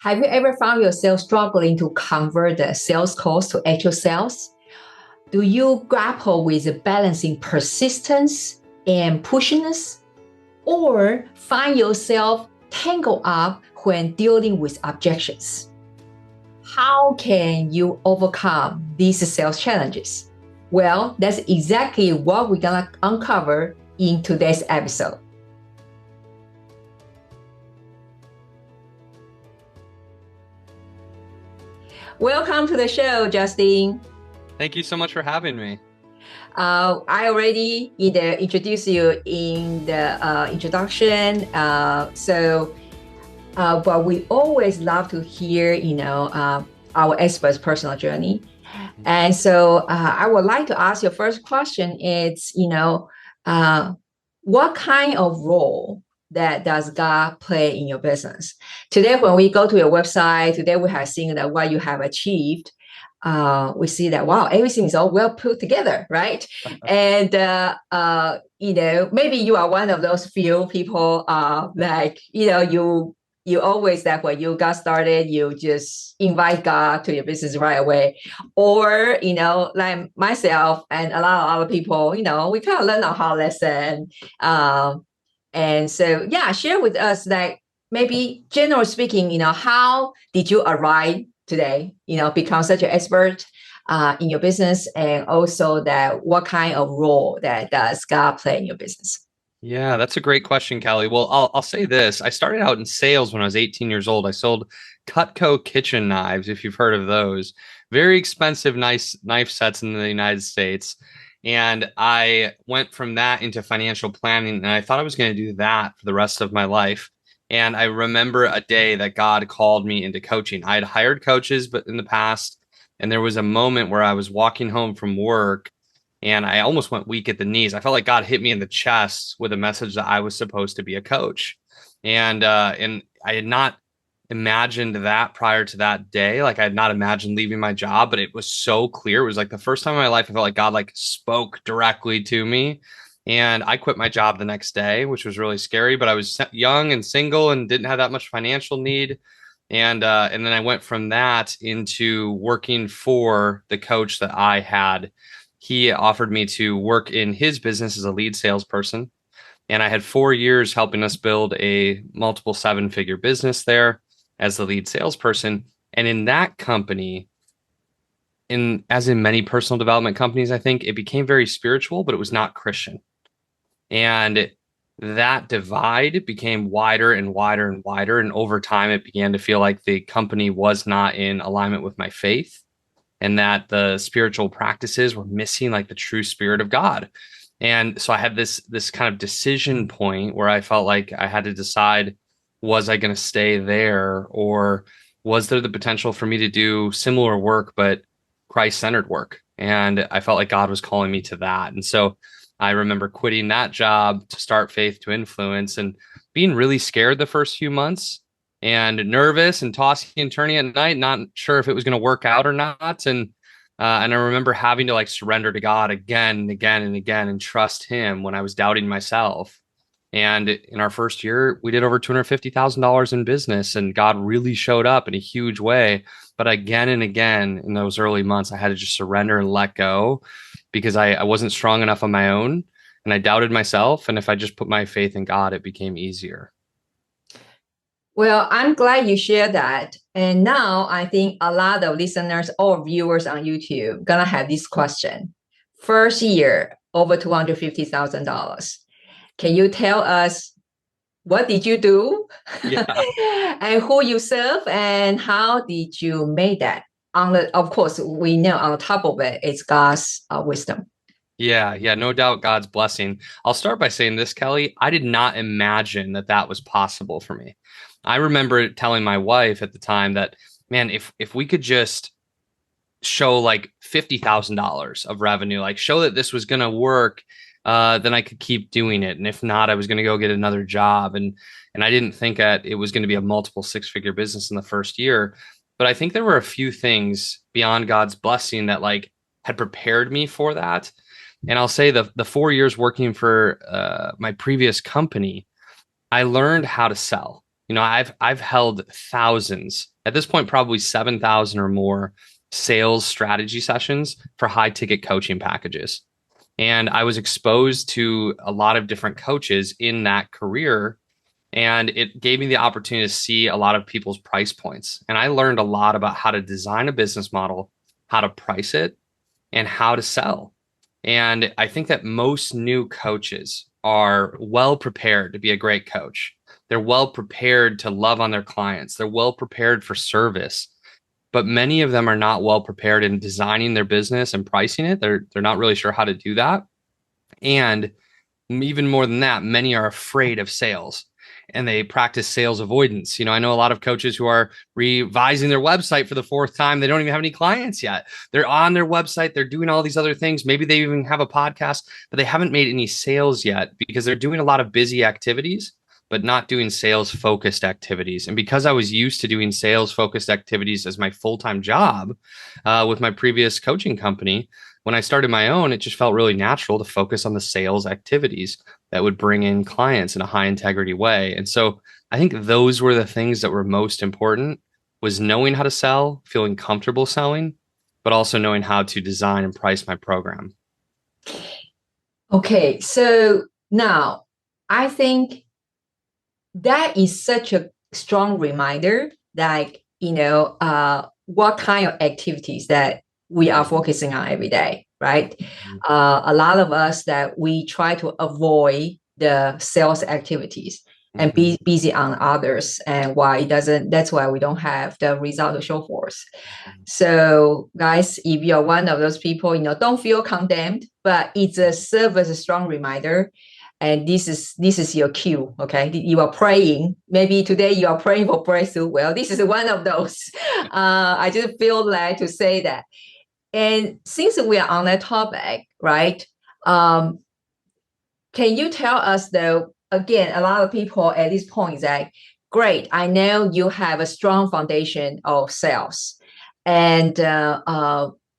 Have you ever found yourself struggling to convert the sales calls to actual sales? Do you grapple with balancing persistence and pushiness? Or find yourself tangled up when dealing with objections? How can you overcome these sales challenges? Well, that's exactly what we're gonna uncover in today's episode. Welcome to the show, Justin. Thank you so much for having me. I already introduced you in the introduction. But we always love to hear, our experts' personal journey. And so I would like to ask your first question is, what kind of role that does God play in your business? Today, when we go to your website, today we have seen that what you have achieved. We see that, wow, everything is all well put together, right? And, maybe you are one of those few people you always that when you got started, you just invite God to your business right away. Or, like myself and a lot of other people, we kind of learn a hard lesson. And so, yeah, share with us that maybe generally speaking, how did you arrive today, become such an expert in your business, and also that what kind of role that does God play in your business? Yeah, that's a great question, Kelly. Well, I'll say this. I started out in sales when I was 18 years old. I sold Cutco kitchen knives, if you've heard of those. Very expensive, nice knife sets in the United States. And I went from that into financial planning, and I thought I was going to do that for the rest of my life. And I remember a day that God called me into coaching. I had hired coaches, but in the past, and there was a moment where I was walking home from work and I almost went weak at the knees. I felt like God hit me in the chest with a message that I was supposed to be a coach. And I had not imagined that prior to that day. Like I had not imagined leaving my job, but it was so clear. It was like the first time in my life I felt like God like spoke directly to me. And I quit my job the next day, which was really scary, but I was young and single and didn't have that much financial need. And then I went from that into working for the coach that I had. He offered me to work in his business as a lead salesperson. And I had 4 years helping us build a multiple seven-figure business there as the lead salesperson. And in that company, as in many personal development companies, I think it became very spiritual, but it was not Christian. And that divide became wider and wider and wider. And over time, it began to feel like the company was not in alignment with my faith and that the spiritual practices were missing like the true spirit of God. And so I had this kind of decision point where I felt like I had to decide, was I going to stay there, or was there the potential for me to do similar work but Christ-centered work? And I felt like God was calling me to that. And so I remember quitting that job to start Faith to Influence and being really scared the first few months and nervous and tossing and turning at night, not sure if it was going to work out or not. And I remember having to like surrender to God again and again and again and trust Him when I was doubting myself. And in our first year, we did over $250,000 in business, and God really showed up in a huge way. But again and again in those early months, I had to just surrender and let go because I wasn't strong enough on my own, and I doubted myself. And if I just put my faith in God, it became easier. Well, I'm glad you shared that. And now I think a lot of listeners or viewers on YouTube gonna have this question. First year, over $250,000. Can you tell us what did you do Yeah. and who you serve and how did you make that? Of course, we know on top of it, it's God's wisdom. Yeah, no doubt God's blessing. I'll start by saying this, Kelly. I did not imagine that that was possible for me. I remember telling my wife at the time that, man, if we could just show like $50,000 of revenue, like show that this was going to work, then I could keep doing it. And if not, I was going to go get another job. And I didn't think that it was going to be a multiple six-figure business in the first year. But I think there were a few things beyond God's blessing that like had prepared me for that. And I'll say the 4 years working for my previous company, I learned how to sell. I've held thousands, at this point, probably 7,000 or more sales strategy sessions for high ticket coaching packages. And I was exposed to a lot of different coaches in that career. And it gave me the opportunity to see a lot of people's price points. And I learned a lot about how to design a business model, how to price it, and how to sell. And I think that most new coaches are well prepared to be a great coach. They're well prepared to love on their clients. They're well prepared for service. But many of them are not well prepared in designing their business and pricing it. They're not really sure how to do that. And even more than that, many are afraid of sales and they practice sales avoidance. I know a lot of coaches who are revising their website for the fourth time. They don't even have any clients yet. They're on their website. They're doing all these other things. Maybe they even have a podcast, but they haven't made any sales yet because they're doing a lot of busy activities, but not doing sales focused activities. And because I was used to doing sales focused activities as my full-time job with my previous coaching company, when I started my own, it just felt really natural to focus on the sales activities that would bring in clients in a high integrity way. And so I think those were the things that were most important, was knowing how to sell, feeling comfortable selling, but also knowing how to design and price my program. Okay, so now I think that is such a strong reminder, like, what kind of activities that we are focusing on every day, right? A lot of us that we try to avoid the sales activities and be busy on others, and why it doesn't, that's why we don't have the result to show for us. So guys, if you're one of those people, don't feel condemned, but it's a serve as a strong reminder. And this is your cue. Okay, you are praying. Maybe today you are praying for breakthrough. Well, this is one of those. I just feel glad to say that. And since we are on that topic, right? Can you tell us, though, again, a lot of people at this point say, great, I know you have a strong foundation of sales. And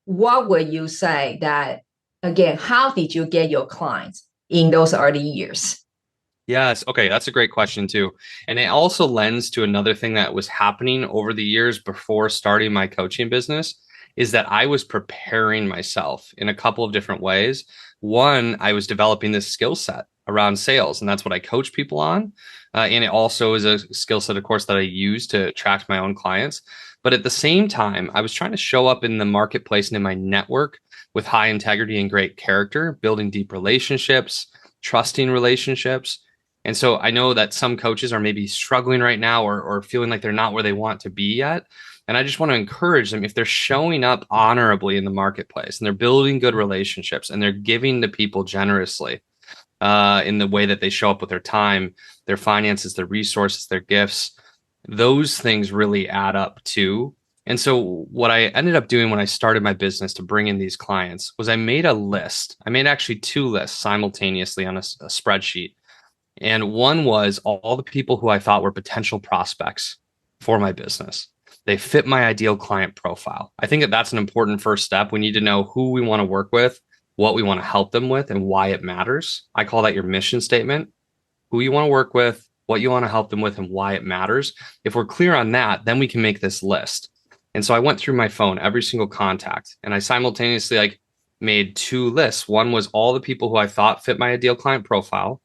what would you say that, again, how did you get your clients in those early years? Yes. Okay. That's a great question too. And it also lends to another thing that was happening over the years before starting my coaching business, is that I was preparing myself in a couple of different ways. One, I was developing this skill set around sales, and that's what I coach people on. And it also is a skill set, of course, that I use to attract my own clients. But at the same time, I was trying to show up in the marketplace and in my network with high integrity and great character, building deep relationships, trusting relationships. And so I know that some coaches are maybe struggling right now or feeling like they're not where they want to be yet. And I just want to encourage them, if they're showing up honorably in the marketplace and they're building good relationships and they're giving to people generously in the way that they show up with their time, their finances, their resources, their gifts, those things really add up too. And so what I ended up doing when I started my business to bring in these clients was I made a list. I made actually two lists simultaneously on a spreadsheet. And one was all the people who I thought were potential prospects for my business. They fit my ideal client profile. I think that that's an important first step. We need to know who we want to work with, what we want to help them with, and why it matters. I call that your mission statement. Who you want to work with, what you want to help them with, and why it matters. If we're clear on that, then we can make this list. And so I went through my phone, every single contact, and I simultaneously made two lists. One was all the people who I thought fit my ideal client profile,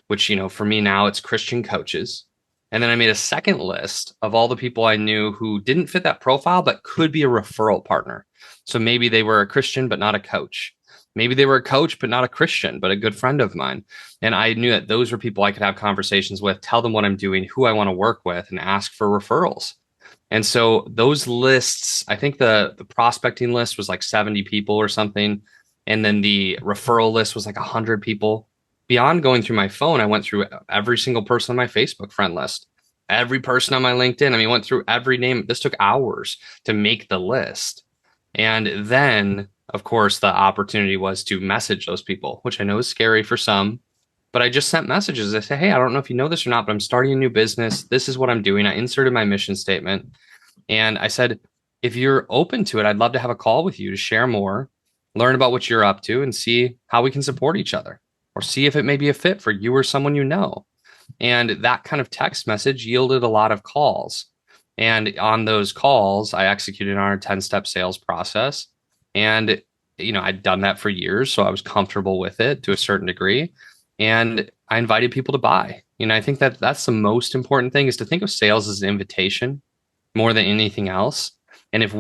which, for me now it's Christian coaches. And then I made a second list of all the people I knew who didn't fit that profile, but could be a referral partner. So maybe they were a Christian, but not a coach. Maybe they were a coach, but not a Christian, but a good friend of mine. And I knew that those were people I could have conversations with, tell them what I'm doing, who I want to work with, and ask for referrals. And so those lists, I think the prospecting list was like 70 people or something. And then the referral list was like 100 people. Beyond going through my phone, I went through every single person on my Facebook friend list, every person on my LinkedIn. I mean, went through every name. This took hours to make the list. And then, of course, the opportunity was to message those people, which I know is scary for some, but I just sent messages. I said, hey, I don't know if you know this or not, but I'm starting a new business. This is what I'm doing. I inserted my mission statement. And I said, if you're open to it, I'd love to have a call with you to share more, learn about what you're up to, and see how we can support each other, or see if it may be a fit for you or someone you know. And that kind of text message yielded a lot of calls. And on those calls, I executed our 10-step sales process. And, I'd done that for years. So I was comfortable with it to a certain degree. And I invited people to buy. I think that that's the most important thing, is to think of sales as an invitation more than anything else. And if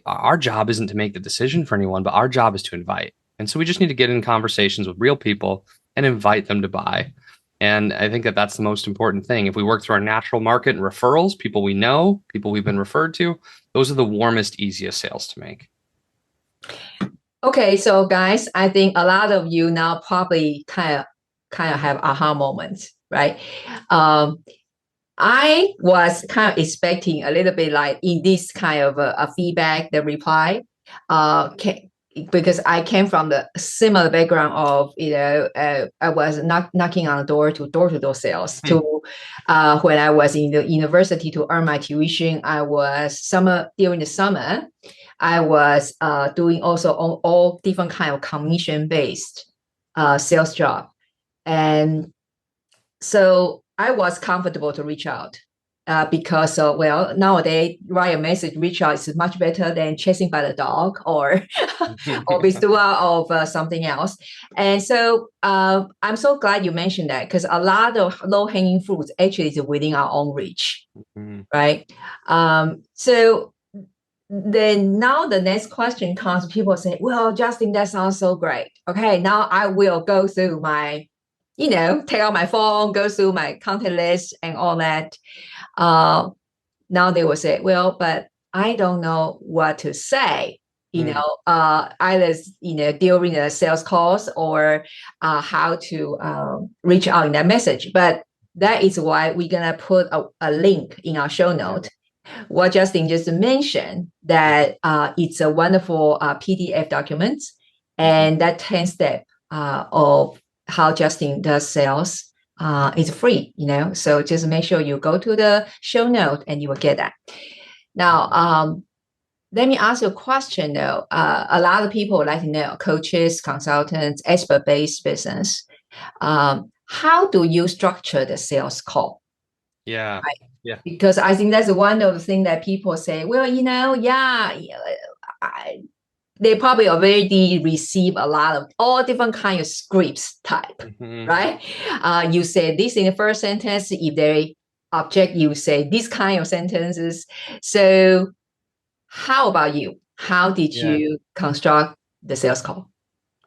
our job isn't to make the decision for anyone, but our job is to invite. And so we just need to get in conversations with real people and invite them to buy. And I think that that's the most important thing. If we work through our natural market and referrals, people we know, people we've been referred to, those are the warmest, easiest sales to make. Okay, so guys, I think a lot of you now probably kind of have aha moments, right? I was kind of expecting a little bit like in this kind of a feedback, the reply, because I came from the similar background of, I was knocking on the door to door sales to when I was in the university to earn my tuition. I was during the summer, I was doing also all different kind of commission-based sales job. And so I was comfortable to reach out because, nowadays, write a message, reach out is much better than chasing by the dog or or withdraw of something else. And so I'm so glad you mentioned that, because a lot of low-hanging fruits actually is within our own reach, right? So then now the next question comes, people say, well, Justin, that sounds so great. Okay, now I will go through my take out my phone, go through my contact list and all that. Now they will say, well, but I don't know what to say, either, during the sales calls or how to reach out in that message. But that is why we're going to put a link in our show note. What Justin just mentioned, that it's a wonderful PDF document, and that 10-step of how Justin does sales is free, so just make sure you go to the show note and you will get that. Now, let me ask you a question though. A lot of people like to know, coaches, consultants, expert-based business. How do you structure the sales call? Yeah. Right? Yeah. Because I think that's one of the things that people say, well, they probably already receive a lot of all different kind of scripts type, right? You say this in the first sentence. If they object, you say this kind of sentences. So how about you? How did you construct the sales call?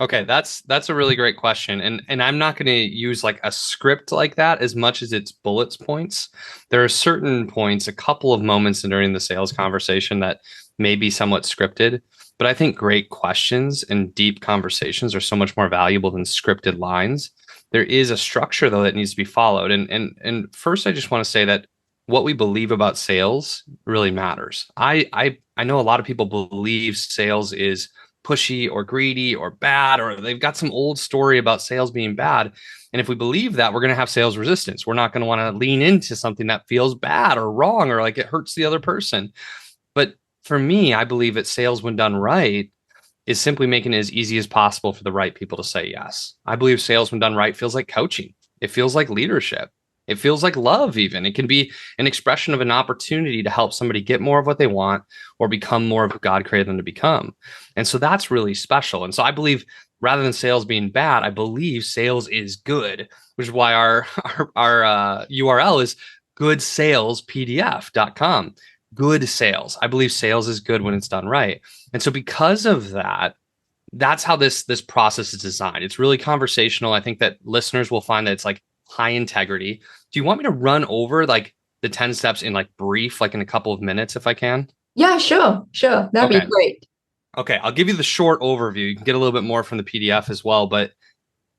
Okay, that's a really great question. And I'm not going to use like a script like that as much as it's bullets points. There are certain points, a couple of moments during the sales conversation that may be somewhat scripted, but I think great questions and deep conversations are so much more valuable than scripted lines. There is a structure though that needs to be followed. And first I just want to say that what we believe about sales really matters. I know a lot of people believe sales is pushy or greedy or bad, or they've got some old story about sales being bad. And if we believe that, we're going to have sales resistance. We're not going to want to lean into something that feels bad or wrong or like it hurts the other person. But for me, I believe that sales, when done right, is simply making it as easy as possible for the right people to say yes. I believe sales, when done right, feels like coaching. It feels like leadership. It feels like love, even. It can be an expression of an opportunity to help somebody get more of what they want or become more of what God created them to become. And so that's really special. And so I believe rather than sales being bad, I believe sales is good, which is why our URL is goodsalespdf.com. Good sales. I believe sales is good when it's done right. And so because of that, that's how this process is designed. It's really conversational. I think that listeners will find that it's like high integrity. Do you want me to run over like the 10 steps in like brief, like in a couple of minutes if I can? Yeah, sure. That'd be great. Okay, I'll give you the short overview. You can get a little bit more from the PDF as well, but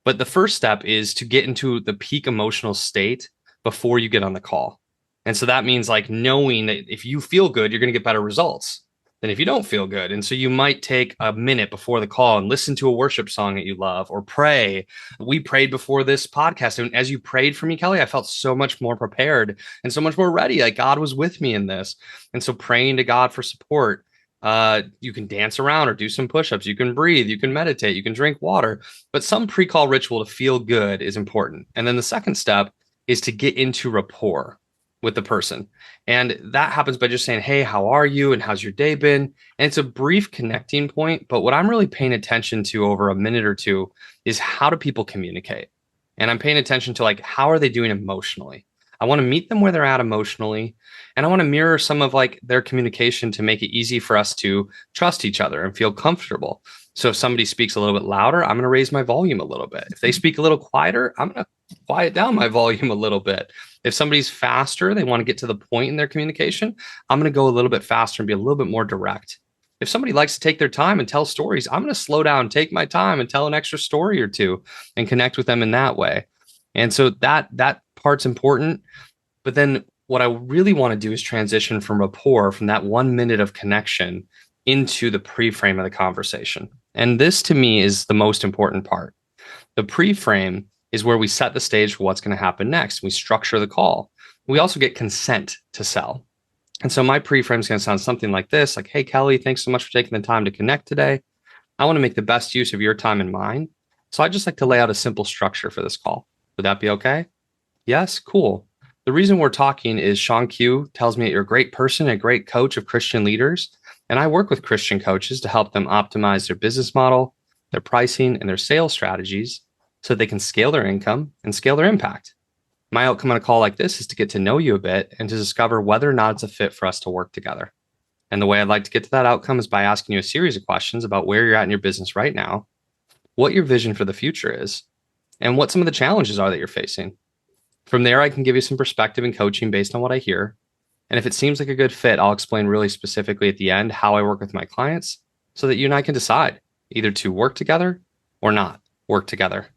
the first step is to get into the peak emotional state before you get on the call. And so that means like knowing that if you feel good, you're going to get better results than if you don't feel good. And so you might take a minute before the call and listen to a worship song that you love or pray. We prayed before this podcast. And as you prayed for me, Kelly, I felt so much more prepared and so much more ready. Like God was with me in this. And so praying to God for support. You can dance around or do some push-ups. You can breathe. You can meditate. You can drink water. But some pre-call ritual to feel good is important. And then the second step is to get into rapport with the person. And that happens by just saying, hey, how are you? And how's your day been? And it's a brief connecting point. But what I'm really paying attention to over a minute or two is how do people communicate? And I'm paying attention to like, how are they doing emotionally? I want to meet them where they're at emotionally. And I want to mirror some of like their communication to make it easy for us to trust each other and feel comfortable. So if somebody speaks a little bit louder, I'm going to raise my volume a little bit. If they speak a little quieter, I'm going to quiet down my volume a little bit. If somebody's faster, they want to get to the point in their communication, I'm going to go a little bit faster and be a little bit more direct. If somebody likes to take their time and tell stories, I'm going to slow down, take my time and tell an extra story or two and connect with them in that way. And so that part's important. But then what I really want to do is transition from rapport, from that 1 minute of connection into the pre-frame of the conversation. And this to me is the most important part. The pre-frame is where we set the stage for what's going to happen next. We structure the call. We also get consent to sell. And so my pre-frame is going to sound something like this, like, hey, Kelly, thanks so much for taking the time to connect today. I want to make the best use of your time and mine. So I'd just like to lay out a simple structure for this call. Would that be okay? Yes, cool. The reason we're talking is Sean Q tells me that you're a great person, a great coach of Christian leaders. And I work with Christian coaches to help them optimize their business model, their pricing, and their sales strategies so they can scale their income and scale their impact. My outcome on a call like this is to get to know you a bit and to discover whether or not it's a fit for us to work together. And the way I'd like to get to that outcome is by asking you a series of questions about where you're at in your business right now, what your vision for the future is, and what some of the challenges are that you're facing. From there, I can give you some perspective and coaching based on what I hear. And if it seems like a good fit, I'll explain really specifically at the end how I work with my clients so that you and I can decide either to work together or not work together.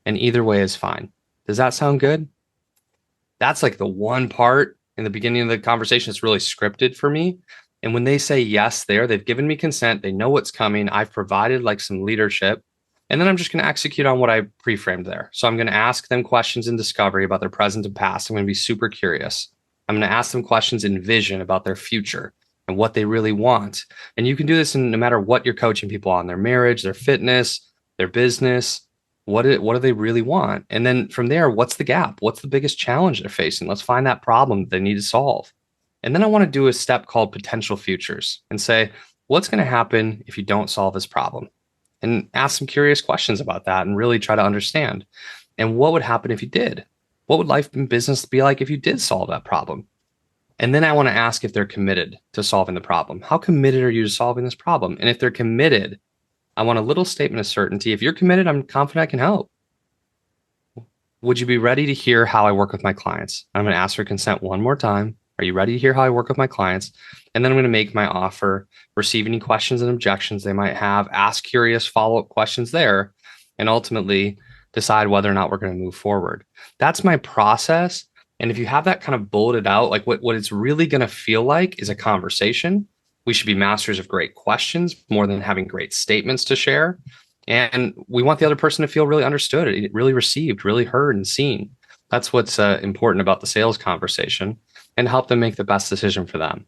And either way is fine. Does that sound good? That's like the one part in the beginning of the conversation that's really scripted for me. And when they say yes there, they've given me consent. They know what's coming. I've provided like some leadership. And then I'm just going to execute on what I pre-framed there. So I'm going to ask them questions in discovery about their present and past. I'm going to be super curious. I'm going to ask them questions in vision about their future and what they really want. And you can do this in no matter what you're coaching people on, their marriage, their fitness, their business. What do they really want? And then from there, what's the gap? What's the biggest challenge they're facing? Let's find that problem that they need to solve. And then I want to do a step called potential futures and say, what's going to happen if you don't solve this problem? And ask some curious questions about that and really try to understand. And what would happen if you did? What would life and business be like if you did solve that problem? And then I want to ask if they're committed to solving the problem. How committed are you to solving this problem? And if they're committed, I want a little statement of certainty. If you're committed, I'm confident I can help. Would you be ready to hear how I work with my clients? I'm going to ask for consent one more time. Are you ready to hear how I work with my clients? And then I'm going to make my offer, receive any questions and objections they might have, ask curious follow-up questions there, and ultimately decide whether or not we're going to move forward. That's my process. And if you have that kind of bulleted out, like what it's really going to feel like is a conversation. We should be masters of great questions more than having great statements to share. And we want the other person to feel really understood, really received, really heard and seen. That's what's important about the sales conversation, and help them make the best decision for them.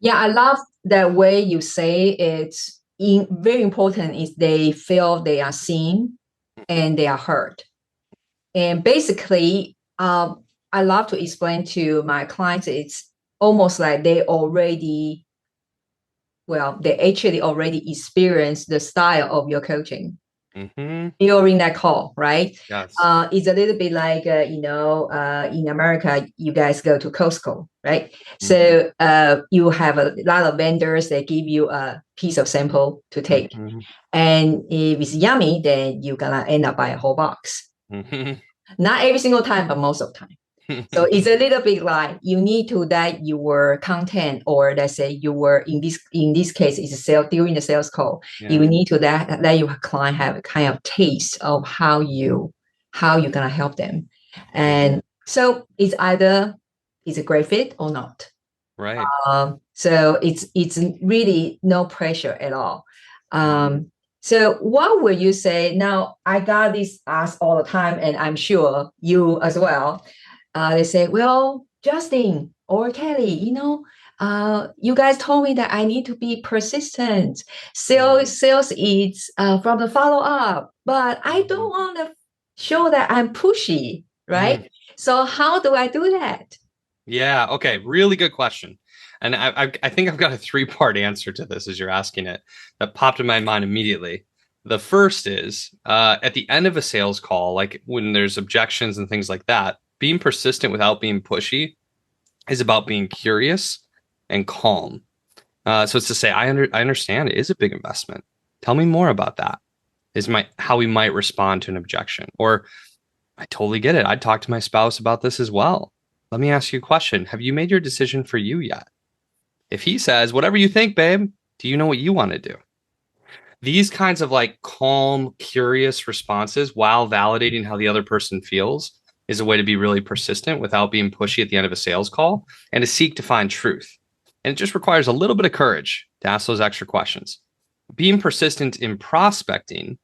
Yeah, I love the way you say it's very important is they feel they are seen and they are heard. And basically, I love to explain to my clients, it's almost like they actually already experienced the style of your coaching during that call, right? Yes. It's a little bit like, in America, you guys go to Costco, right? So you have a lot of vendors that give you a piece of sample to take. And if it's yummy, then you're going to end up buying a whole box. Not every single time, but most of the time. So it's a little bit like you need to that your content, or let's say you were in this case is during the sales call. Yeah. You need to let your client have a kind of taste of how you're gonna help them. And so it's either it's a great fit or not. Right. So it's really no pressure at all. So what would you say? Now I got this asked all the time, and I'm sure you as well. They say, well, Justin or Kelly, you guys told me that I need to be persistent. Sales is from the follow up, but I don't want to show that I'm pushy, right? So how do I do that? Yeah. Okay. Really good question. And I think I've got a three-part answer to this as you're asking it that popped in my mind immediately. The first is at the end of a sales call, like when there's objections and things like that, being persistent without being pushy is about being curious and calm. So it's to say, I understand it is a big investment. Tell me more about that. Is my how we might respond to an objection. Or I totally get it. I'd talk to my spouse about this as well. Let me ask you a question. Have you made your decision for you yet? If he says, whatever you think, babe, do you know what you want to do? These kinds of like calm, curious responses while validating how the other person feels is a way to be really persistent without being pushy at the end of a sales call and to seek to find truth. And it just requires a little bit of courage to ask those extra questions. Being persistent in prospecting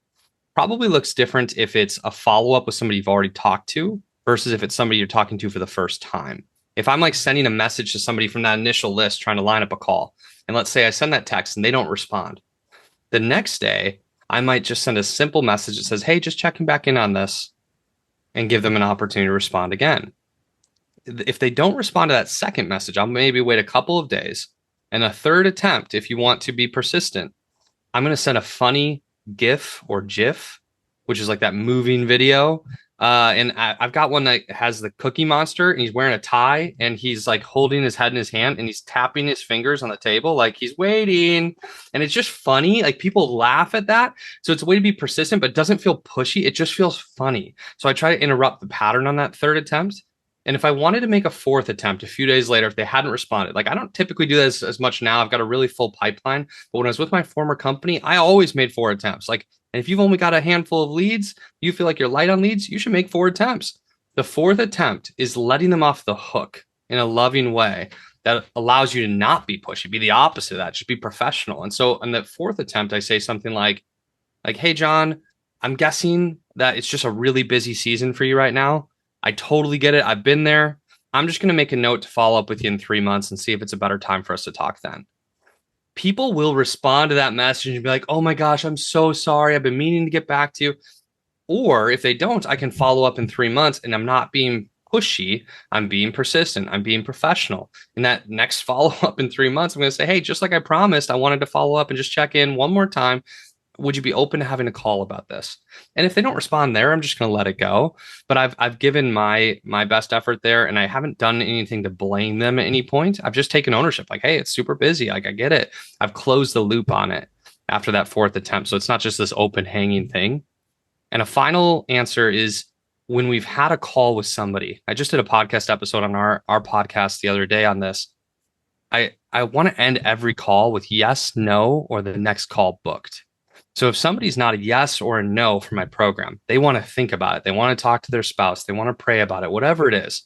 probably looks different if it's a follow up with somebody you've already talked to versus if it's somebody you're talking to for the first time. If I'm like sending a message to somebody from that initial list trying to line up a call, and let's say I send that text and they don't respond, the next day I might just send a simple message that says, hey, just checking back in on this and give them an opportunity to respond again. If they don't respond to that second message, I'll maybe wait a couple of days. And a third attempt, if you want to be persistent, I'm going to send a funny GIF or GIF, which is like that moving video. And I've got one that has the Cookie Monster and he's wearing a tie and he's like holding his head in his hand and he's tapping his fingers on the table like he's waiting. And it's just funny. Like people laugh at that. So it's a way to be persistent, but it doesn't feel pushy. It just feels funny. So I try to interrupt the pattern on that third attempt. And if I wanted to make a fourth attempt a few days later, if they hadn't responded, like I don't typically do this as much now. I've got a really full pipeline. But when I was with my former company, I always made 4 attempts. Like, and if you've only got a handful of leads, you feel like you're light on leads, you should make 4 attempts. The fourth attempt is letting them off the hook in a loving way that allows you to not be pushy, be the opposite of that, just be professional. And so on that fourth attempt, I say something like, hey, John, I'm guessing that it's just a really busy season for you right now. I totally get it. I've been there. I'm just going to make a note to follow up with you in 3 months and see if it's a better time for us to talk then. People will respond to that message and be like, oh my gosh, I'm so sorry. I've been meaning to get back to you. Or if they don't, I can follow up in 3 months and I'm not being pushy. I'm being persistent. I'm being professional. In that next follow up in 3 months, I'm going to say, hey, just like I promised, I wanted to follow up and just check in one more time. Would you be open to having a call about this? And if they don't respond there, I'm just going to let it go. But I've given my best effort there, and I haven't done anything to blame them at any point. I've just taken ownership. Like, hey, it's super busy. Like, I get it. I've closed the loop on it after that fourth attempt. So it's not just this open hanging thing. And a final answer is when we've had a call with somebody. I just did a podcast episode on our podcast the other day on this. I want to end every call with yes, no, or the next call booked. So if somebody's not a yes or a no for my program, they want to think about it. They want to talk to their spouse. They want to pray about it, whatever it is.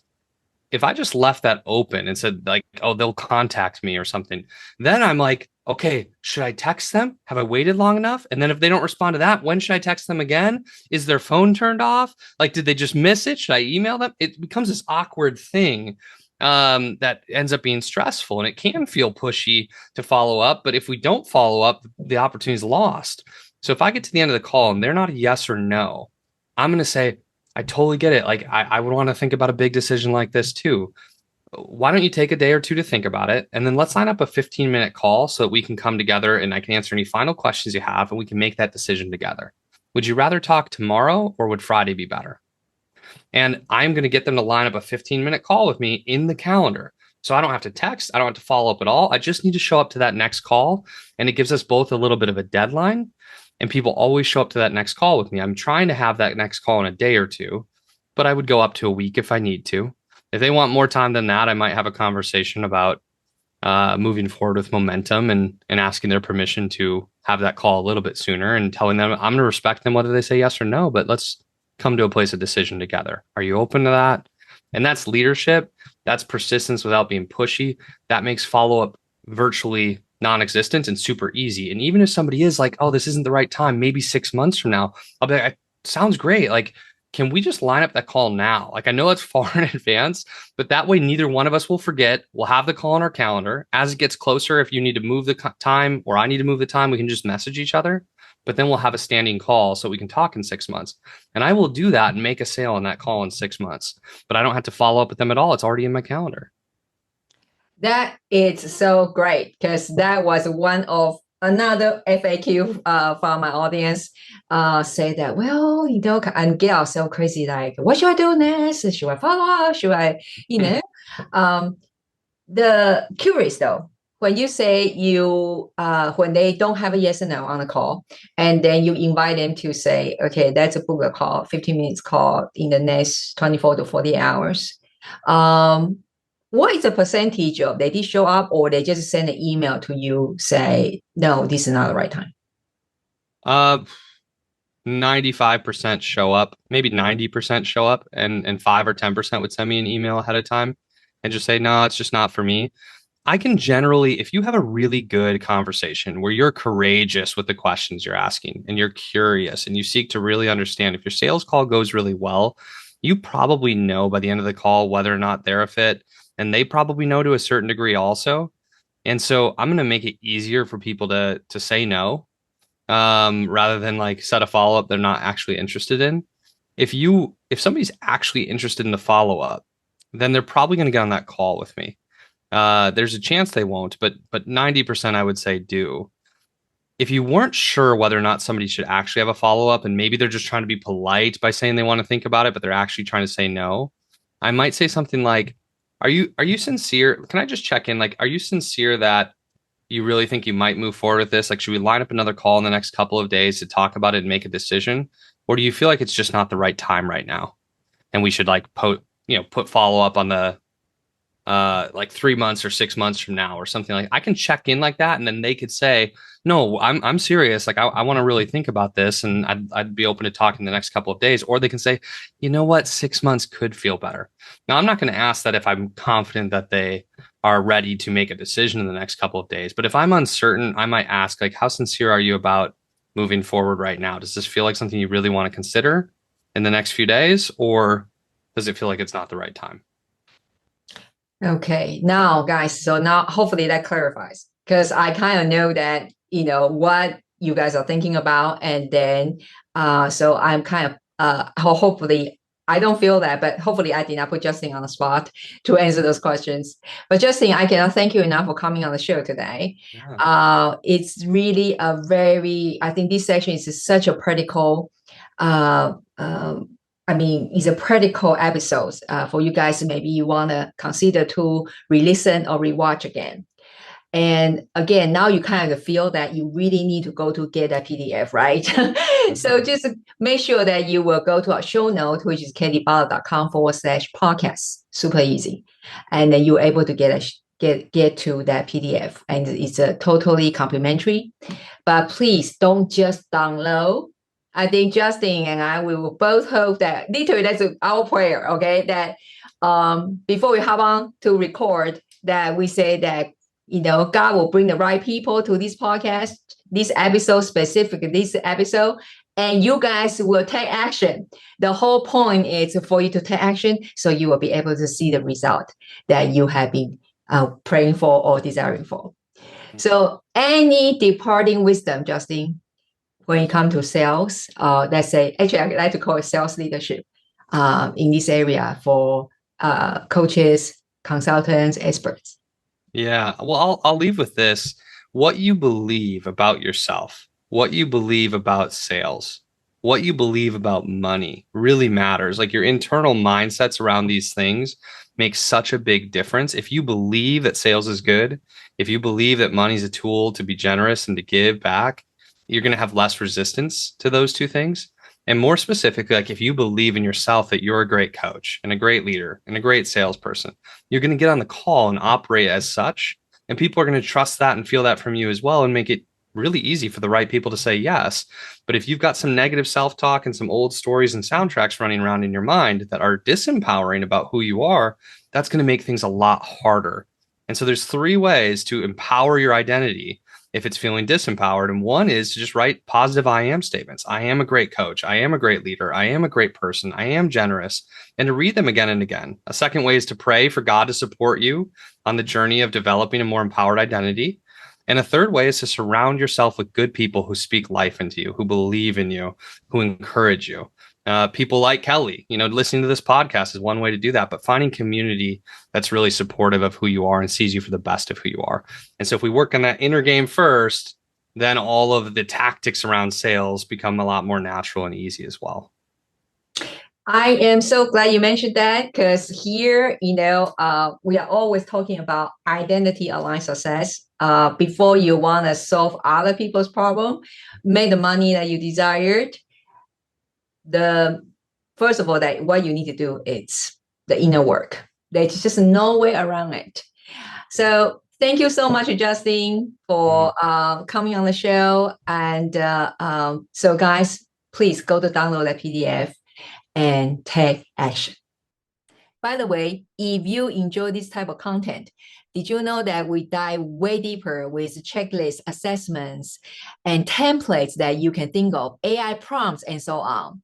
If I just left that open and said like, oh, they'll contact me or something, then I'm like, okay, should I text them? Have I waited long enough? And then if they don't respond to that, when should I text them again? Is their phone turned off? Like, did they just miss it? Should I email them? It becomes this awkward thing that ends up being stressful, and it can feel pushy to follow up. But if we don't follow up, the opportunity is lost. So if I get to the end of the call and they're not a yes or no, I'm going to say, I totally get it. Like I would want to think about a big decision like this too. Why don't you take a day or two to think about it? And then let's line up a 15-minute call so that we can come together and I can answer any final questions you have and we can make that decision together. Would you rather talk tomorrow or would Friday be better? And I'm going to get them to line up a 15-minute call with me in the calendar. So I don't have to text. I don't have to follow up at all. I just need to show up to that next call. And it gives us both a little bit of a deadline. And people always show up to that next call with me. I'm trying to have that next call in a day or two, but I would go up to a week if I need to. If they want more time than that, I might have a conversation about moving forward with momentum and asking their permission to have that call a little bit sooner and telling them I'm going to respect them whether they say yes or no, but let's come to a place of decision together. Are you open to that? And that's leadership. That's persistence without being pushy. That makes follow-up virtually non-existent and super easy. And even if somebody is like, oh, this isn't the right time, maybe 6 months from now, I'll be like, sounds great. Like, can we just line up that call now? Like, I know it's far in advance, but that way neither one of us will forget. We'll have the call on our calendar. As it gets closer, if you need to move the time or I need to move the time, we can just message each other. But then we'll have a standing call so we can talk in 6 months. And I will do that and make a sale on that call in 6 months. But I don't have to follow up with them at all. It's already in my calendar. That is so great because that was one of another FAQ from my audience say that, well, and get ourselves crazy, like, what should I do next? Should I follow up? Should I, the curious though, when you say when they don't have a yes or no on the call, and then you invite them to say, okay, that's a book a call, 15 minutes call in the next 24 to 40 hours. What is the percentage of they did show up or they just send an email to you say, no, this is not the right time? 95% show up, maybe 90% show up, and 5 or 10% would send me an email ahead of time and just say, no, it's just not for me. I can generally, if you have a really good conversation where you're courageous with the questions you're asking and you're curious and you seek to really understand, if your sales call goes really well, you probably know by the end of the call whether or not they're a fit. And they probably know to a certain degree also. And so I'm going to make it easier for people to say no, rather than like set a follow-up they're not actually interested in. If somebody's actually interested in the follow-up, then they're probably going to get on that call with me. There's a chance they won't, but 90% I would say do. If you weren't sure whether or not somebody should actually have a follow-up, and maybe they're just trying to be polite by saying they want to think about it, but they're actually trying to say no, I might say something like, are you sincere? Can I just check in? Like, are you sincere that you really think you might move forward with this? Like, should we line up another call in the next couple of days to talk about it and make a decision? Or do you feel like it's just not the right time right now? And we should like put follow up on the like 3 months or 6 months from now or something. Like, I can check in like that, and then they could say, no, I'm serious. Like, I want to really think about this, and I'd be open to talking the next couple of days. Or they can say, you know what, 6 months could feel better. Now, I'm not going to ask that if I'm confident that they are ready to make a decision in the next couple of days. But if I'm uncertain, I might ask, like, how sincere are you about moving forward right now? Does this feel like something you really want to consider in the next few days? Or does it feel like it's not the right time? Okay, now guys, so now hopefully that clarifies, because I kind of know that, what you guys are thinking about. And then, so I'm kind of, hopefully I don't feel that, but hopefully I did not put Justin on the spot to answer those questions. But Justin, I cannot thank you enough for coming on the show today. Yeah. It's really I think this section is such a practical, it's a practical episode for you guys. Maybe you want to consider to re-listen or rewatch again. And again, now you kind of feel that you really need to go to get that PDF, right? So just make sure that you will go to our show note, which is katiebarlow.com/podcast. Super easy. And then you're able to get to that PDF. And it's totally complimentary. But please don't just download. I think Justin and I, we will both hope that, literally, that's our prayer, okay? That before we hop on to record, that we say that, God will bring the right people to this podcast, this episode, specifically this episode, and you guys will take action. The whole point is for you to take action so you will be able to see the result that you have been praying for or desiring for. So any departing wisdom, Justin, when it comes to sales, let's say, actually, I like to call it sales leadership in this area for coaches, consultants, experts. Yeah, well, I'll leave with this. What you believe about yourself, what you believe about sales, what you believe about money really matters. Like, your internal mindsets around these things make such a big difference. If you believe that sales is good, if you believe that money is a tool to be generous and to give back, you're going to have less resistance to those two things. And more specifically, like, if you believe in yourself that you're a great coach and a great leader and a great salesperson, you're going to get on the call and operate as such. And people are going to trust that and feel that from you as well, and make it really easy for the right people to say yes. But if you've got some negative self-talk and some old stories and soundtracks running around in your mind that are disempowering about who you are, that's going to make things a lot harder. And so there's 3 ways to empower your identity if it's feeling disempowered. And one is to just write positive I am statements. I am a great coach. I am a great leader. I am a great person. I am generous. And to read them again and again. A second way is to pray for God to support you on the journey of developing a more empowered identity. And a third way is to surround yourself with good people who speak life into you, who believe in you, who encourage you. People like Kelly, listening to this podcast is one way to do that, but finding community that's really supportive of who you are and sees you for the best of who you are. And so if we work on that inner game first, then all of the tactics around sales become a lot more natural and easy as well. I am so glad you mentioned that, because here, we are always talking about identity aligned success. Before you want to solve other people's problem, make the money that you desired. First of all, that what you need to do is the inner work. There's just no way around it. So thank you so much, Justin, for coming on the show. And so guys, please go to download that PDF and take action. By the way, if you enjoy this type of content, did you know that we dive way deeper with checklists, assessments, and templates that you can think of, AI prompts, and so on,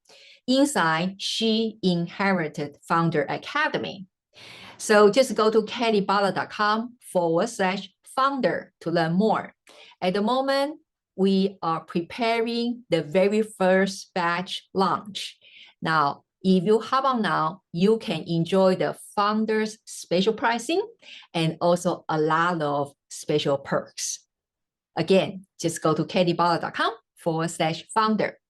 inside She Inherited Founder Academy. So just go to kellybala.com/founder to learn more. At the moment, we are preparing the very first batch launch. Now, if you hop on now, you can enjoy the founders special pricing and also a lot of special perks. Again, just go to kellybala.com/founder.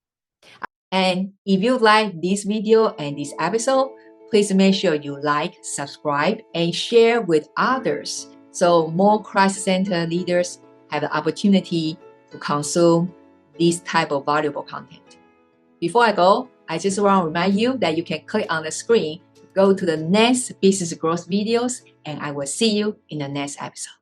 And if you like this video and this episode, please make sure you like, subscribe, and share with others so more crisis-centered leaders have the opportunity to consume this type of valuable content. Before I go, I just want to remind you that you can click on the screen, go to the next business growth videos, and I will see you in the next episode.